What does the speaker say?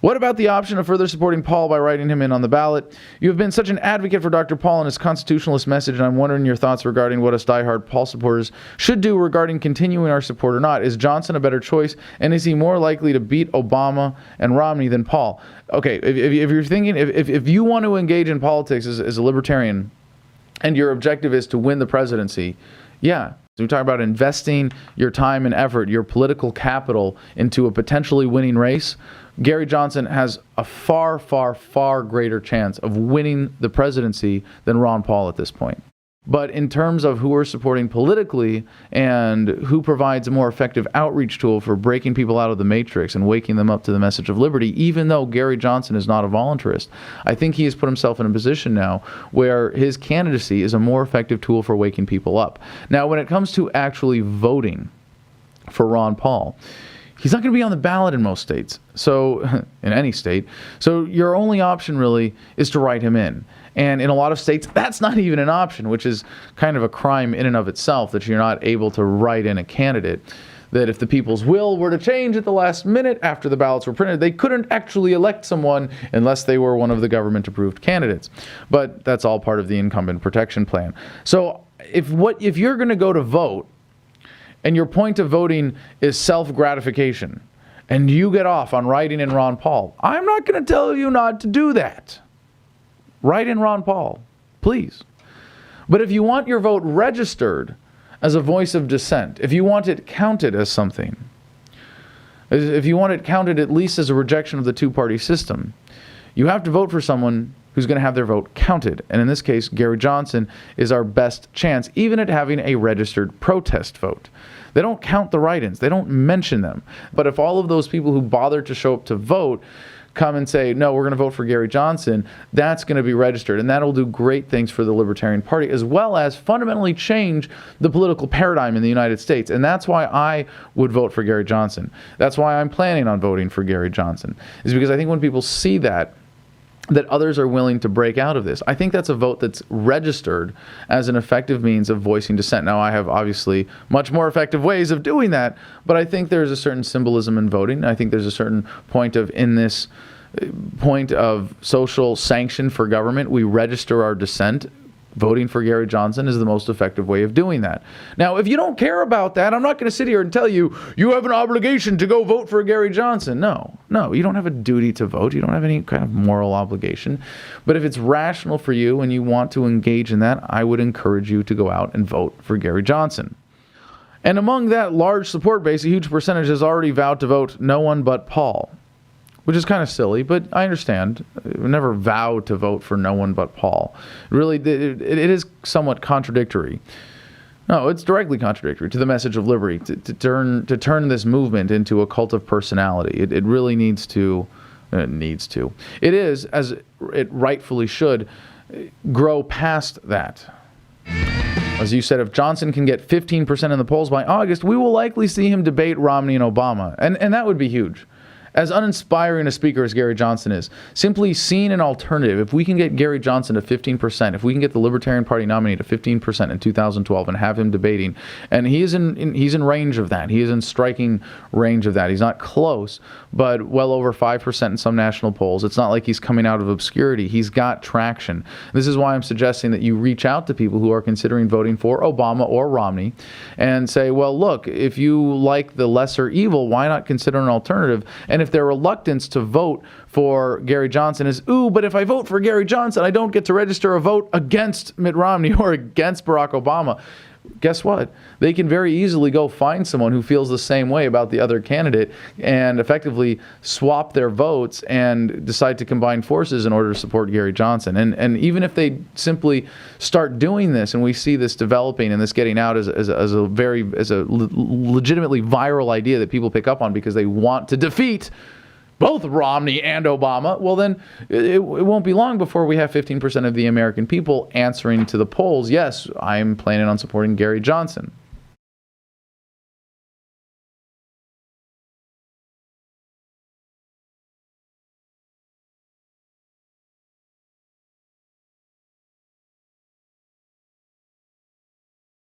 What about the option of further supporting Paul by writing him in on the ballot? You have been such an advocate for Dr. Paul and his constitutionalist message, and I'm wondering your thoughts regarding what us diehard Paul supporters should do regarding continuing our support or not. Is Johnson a better choice, and is he more likely to beat Obama and Romney than Paul? Okay, if you're thinking, if you want to engage in politics as a libertarian, and your objective is to win the presidency, yeah. So we talk about investing your time and effort, your political capital into a potentially winning race. Gary Johnson has a far, far, far greater chance of winning the presidency than Ron Paul at this point. But in terms of who we're supporting politically and who provides a more effective outreach tool for breaking people out of the matrix and waking them up to the message of liberty, even though Gary Johnson is not a voluntarist, I think he has put himself in a position now where his candidacy is a more effective tool for waking people up. Now, when it comes to actually voting for Ron Paul, he's not going to be on the ballot in most states, so in any state. So your only option really is to write him in. And in a lot of states, that's not even an option, which is kind of a crime in and of itself, that you're not able to write in a candidate. That if the people's will were to change at the last minute after the ballots were printed, they couldn't actually elect someone unless they were one of the government-approved candidates. But that's all part of the incumbent protection plan. So if you're going to go to vote, and your point of voting is self-gratification, and you get off on writing in Ron Paul, I'm not going to tell you not to do that. Write in Ron Paul, please. But if you want your vote registered as a voice of dissent, if you want it counted as something, if you want it counted at least as a rejection of the two-party system, you have to vote for someone who's going to have their vote counted. And in this case, Gary Johnson is our best chance, even at having a registered protest vote. They don't count the write-ins. They don't mention them. But if all of those people who bothered to show up to vote come and say, no, we're going to vote for Gary Johnson, that's going to be registered. And that'll do great things for the Libertarian Party, as well as fundamentally change the political paradigm in the United States. And that's why I would vote for Gary Johnson. That's why I'm planning on voting for Gary Johnson, is because I think when people see that others are willing to break out of this, I think that's a vote that's registered as an effective means of voicing dissent. Now, I have obviously much more effective ways of doing that, but I think there's a certain symbolism in voting. I think there's a certain point of social sanction for government. We register our dissent. Voting for Gary Johnson is the most effective way of doing that. Now, if you don't care about that, I'm not going to sit here and tell you, you have an obligation to go vote for Gary Johnson. No, you don't have a duty to vote. You don't have any kind of moral obligation. But if it's rational for you and you want to engage in that, I would encourage you to go out and vote for Gary Johnson. And among that large support base, a huge percentage has already vowed to vote no one but Paul, which is kind of silly, but I understand. I never vowed to vote for no one but Paul. Really, it is somewhat contradictory. No, it's directly contradictory to the message of liberty, to turn this movement into a cult of personality. It really needs to. It is, as it rightfully should, grow past that. As you said, if Johnson can get 15% in the polls by August, we will likely see him debate Romney and Obama, and that would be huge. As uninspiring a speaker as Gary Johnson is, simply seeing an alternative, if we can get Gary Johnson to 15%, if we can get the Libertarian Party nominee to 15% in 2012 and have him debating, and he's in range of that. He is in striking range of that. He's not close, but well over 5% in some national polls. It's not like he's coming out of obscurity. He's got traction. This is why I'm suggesting that you reach out to people who are considering voting for Obama or Romney and say, well, look, if you like the lesser evil, why not consider an alternative? And if their reluctance to vote for Gary Johnson is, but if I vote for Gary Johnson, I don't get to register a vote against Mitt Romney or against Barack Obama. Guess what? They can very easily go find someone who feels the same way about the other candidate and effectively swap their votes and decide to combine forces in order to support Gary Johnson. And even if they simply start doing this and we see this developing and this getting out as a legitimately viral idea that people pick up on because they want to defeat both Romney and Obama, well then it won't be long before we have 15% of the American people answering to the polls, yes, I'm planning on supporting Gary Johnson.